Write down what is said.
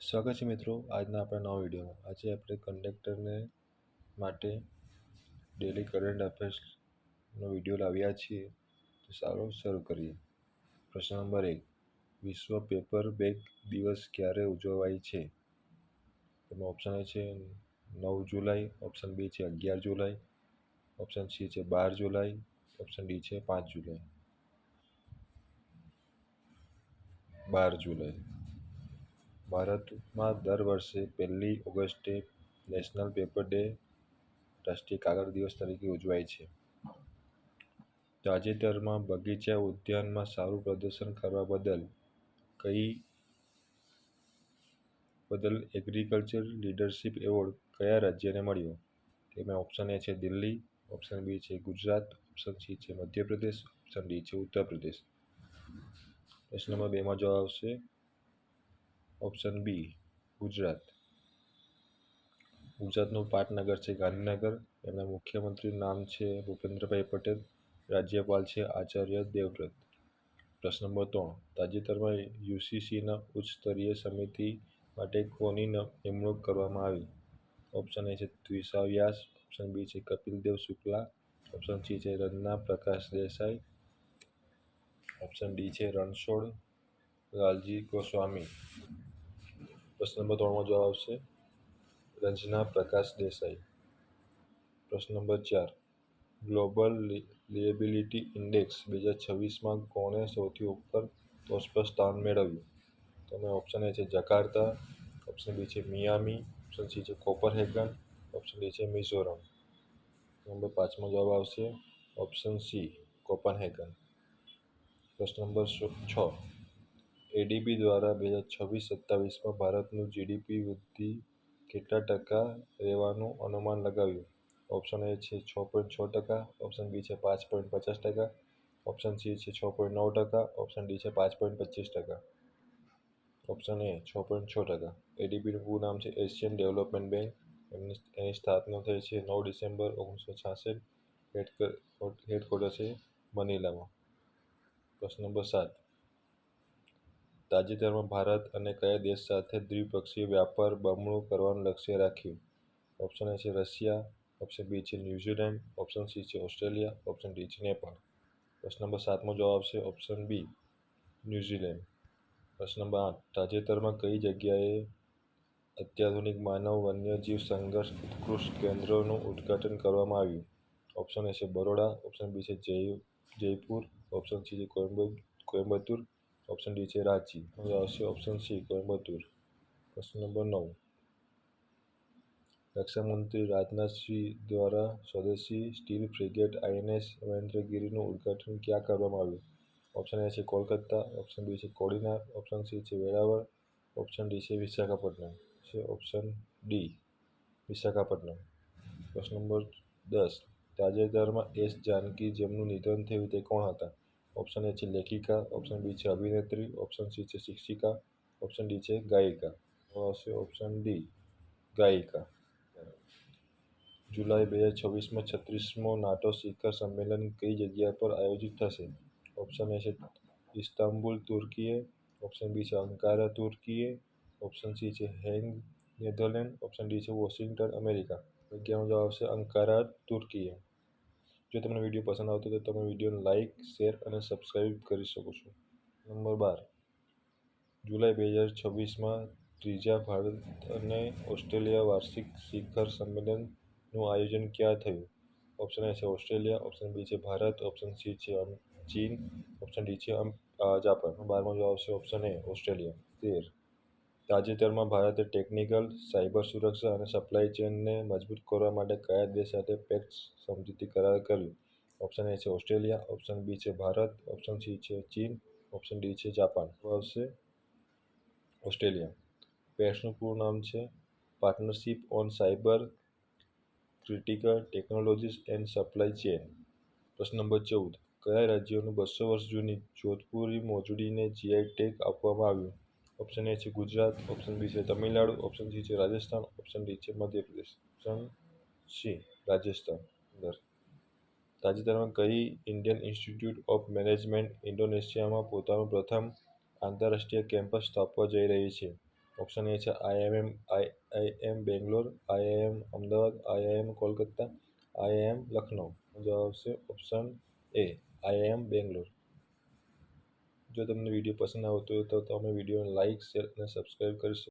સ્વાગત છે મિત્રો આજના આપણા નવા વિડીયોમાં. આજે આપણે કંડક્ટરને માટે ડેલી કરંટ અફેર્સનો વિડીયો લાવ્યા છીએ. તો સારો શરૂ કરીએ. પ્રશ્ન નંબર 1, વિશ્વ પેપર બેગ દિવસ ક્યારે ઉજવાય છે? તેમાં ઓપ્શન એ છે 9 જુલાઈ, ઓપ્શન બી છે 11 જુલાઈ, ઓપ્શન સી છે 12 જુલાઈ, ઓપ્શન ડી છે 5 જુલાઈ. 12 જુલાઈ. ભારતમાં દર વર્ષે 1 ઓગસ્ટે નેશનલ પેપર ડે રાષ્ટ્રીય કાગળ દિવસ તરીકે ઉજવાય છે. તાજેતરમાં બગીચા ઉદ્યાનમાં સારું પ્રદર્શન કરવા બદલ એગ્રીકલ્ચર લીડરશિપ એવોર્ડ કયા રાજ્યને મળ્યો? તેમાં ઓપ્શન એ છે દિલ્હી, ઓપ્શન બી છે ગુજરાત, ઓપ્શન સી છે મધ્યપ્રદેશ, ઓપ્શન ડી છે ઉત્તર પ્રદેશ. પ્રશ્ન નંબર 2માં જવાબ આવશે ઓપ્શન બી ગુજરાત. ગુજરાતનું પાટનગર છે ગાંધીનગર. એમના મુખ્યમંત્રીનું નામ છે ભૂપેન્દ્રભાઈ પટેલ. રાજ્યપાલ છે આચાર્ય દેવવ્રત. પ્રશ્ન નંબર 3, તાજેતરમાં યુસીસીના ઉચ્ચ સ્તરીય સમિતિ માટે કોની નિમણૂક કરવામાં આવી? ઓપ્શન એ છે ત્રિષા વ્યાસ, ઓપ્શન બી છે કપિલદેવ શુક્લા, ઓપ્શન સી છે રન્ના પ્રકાશ દેસાઈ, ઓપ્શન ડી છે રણછોડ લાલજી ગોસ્વામી. પ્રશ્ન નંબર 3માં જવાબ આવશે રંજના પ્રકાશ દેસાઈ. પ્રશ્ન નંબર 4, ગ્લોબલ લિએબિલિટી ઇન્ડેક્સ 2026માં કોણે સૌથી ઉપર ટોચ પર સ્થાન મેળવ્યું? તમે ઓપ્શન એ છે જકાર્તા, ઓપ્શન બી છે મિયામી, ઓપ્શન સી છે કોપનહેગન, ઓપ્શન ડી છે મિઝોરમ. નંબર 5માં જવાબ આવશે ઓપ્શન સી કોપનહેગન. પ્રશ્ન નંબર 6, એડીબી દ્વારા 2026-27માં ભારતનું જીડીપી વૃદ્ધિ કેટલા ટકા રહેવાનું અનુમાન લગાવ્યું? ઓપ્શન એ છે 6.6%, ઓપ્શન બી છે 5.50%, ઓપ્શન સી છે 6.9%, ઓપ્શન ડી છે 5.25%. Option A 6.6%. એડીબીનું પૂરું નામ છે એશિયન ડેવલપમેન્ટ બેંક. એની સ્થાપના થઈ છે 9 ડિસેમ્બર 1966. હેડક્વાર્ટર છે મનીલામાં. પ્રશ્ન નંબર 7, તાજેતરમાં ભારત અને કયા દેશ સાથે દ્વિપક્ષીય વ્યાપાર બમણું કરવાનું લક્ષ્ય રાખ્યું? ઓપ્શન એ છે રશિયા, ઓપ્શન બી છે ન્યૂઝીલેન્ડ, ઓપ્શન સી છે ઓસ્ટ્રેલિયા, ઓપ્શન ડી છે નેપાળ. પ્રશ્ન નંબર 7માં જવાબ આવશે ઓપ્શન બી ન્યૂઝીલેન્ડ. પ્રશ્ન નંબર 8, તાજેતરમાં કઈ જગ્યાએ અત્યાધુનિક માનવ વન્યજીવ સંઘર્ષ ઉત્કૃષ્ટ કેન્દ્રનું ઉદ્ઘાટન કરવામાં આવ્યું? ઓપ્શન એ છે બરોડા, ઓપ્શન બી છે જયપુર, ઓપ્શન સી છે કોઇમ્બતુર, ઓપ્શન ડી છે રાંચી. આવશે ઓપ્શન સી કોઇમ્બતુર. પ્રશ્ન નંબર 9, રક્ષામંત્રી રાજનાથસિંહ દ્વારા સ્વદેશી સ્ટીલ ફ્રિગેટ આઈએનએસ મહેન્દ્રગિરીનું ઉદ્ઘાટન ક્યાં કરવામાં આવ્યું? ઓપ્શન એ છે કોલકાતા, ઓપ્શન બી છે કોડીનાર, ઓપ્શન સી છે વેરાવળ, ઓપ્શન ડી છે વિશાખાપટ્ટનમ. છે ઓપ્શન ડી વિશાખાપટ્ટનમ. પ્રશ્ન નંબર 10, તાજેતરમાં એસ જાનકી જેમનું નિધન થયું તે કોણ હતા? ઓપ્શન એ છે લેખિકા, ઓપ્શન બી છે અભિનેત્રી, ઓપ્શન સી છે શિક્ષિકા, ઓપ્શન ડી છે ગાયિકા. આવશે ઓપ્શન ડી ગાયિકા. જુલાઈ 2026માં 36મો નાટો શિખર સંમેલન કઈ જગ્યા પર આયોજિત થશે? ઓપ્શન એ છે ઇસ્તાંબુલ તુર્કીએ, ઓપ્શન બી છે અંકારા તુર્કીએ, ઓપ્શન સી છે હેગ નેધરલેન્ડ, ઓપ્શન ડી છે વોશિંગ્ટન અમેરિકા. જગ્યાનો જવાબ આવશે અંકારા તુર્કીએ. જો તમને વિડીયો પસંદ આવતો તો તમે વિડીયોને લાઇક, શેર અને સબસ્ક્રાઈબ કરી શકો છો. નંબર 12, જુલાઈ 2026માં ત્રીજા ભારત અને ઓસ્ટ્રેલિયા વાર્ષિક શિખર સંમેલનનું આયોજન ક્યાં થયું? ઓપ્શન એ છે ઓસ્ટ્રેલિયા, ઓપ્શન બી છે ભારત, ઓપ્શન સી છે ચીન, ઓપ્શન ડી છે જાપાન. 12માં જવાબ આવશે ઓપ્શન એ ઓસ્ટ્રેલિયા. 13, તાજેતરમાં ભારતે ટેકનિકલ, સાયબર સુરક્ષા અને સપ્લાય ચેનને મજબૂત કરવા માટે કયા દેશ સાથે પેક્ટ સમજૂતી કરાર કર્યું? ઓપ્શન એ છે ઓસ્ટ્રેલિયા, ઓપ્શન બી છે ભારત, ઓપ્શન સી છે ચીન, ઓપ્શન ડી છે જાપાન. આવશે ઓસ્ટ્રેલિયા. પેક્ટનું પૂરું નામ છે partnership on cyber critical technologies and supply chain. પ્રશ્ન નંબર 14, કયા રાજ્યોનું 200 વર્ષ જૂની જોધપુરી મોજડીને જીઆઈ ટેગ આપવામાં આવ્યું? ઓપ્શન એ છે ગુજરાત, ઓપ્શન બી છે તમિલનાડુ, ઓપ્શન સી છે રાજસ્થાન, ઓપ્શન ડી છે મધ્યપ્રદેશ. Option C Rajasthan. તાજેતરમાં કઈ ઇન્ડિયન ઇન્સ્ટિટ્યૂટ ઓફ મેનેજમેન્ટ ઇન્ડોનેશિયામાં પોતાનું પ્રથમ આંતરરાષ્ટ્રીય કેમ્પસ સ્થાપવા જઈ રહી છે? ઓપ્શન એ છે IIM Bangalore, IIM Ahmedabad, IIM Kolkata, IIM Lucknow. જવાબ આવશે ઓપ્શન એ આઈઆઈએમ બેંગ્લોર. જો તમને વિડીયો પસંદ આવતો હોય તો તમે વિડીયોને લાઇક, શેર અને સબસ્ક્રાઈબ કરી શકો.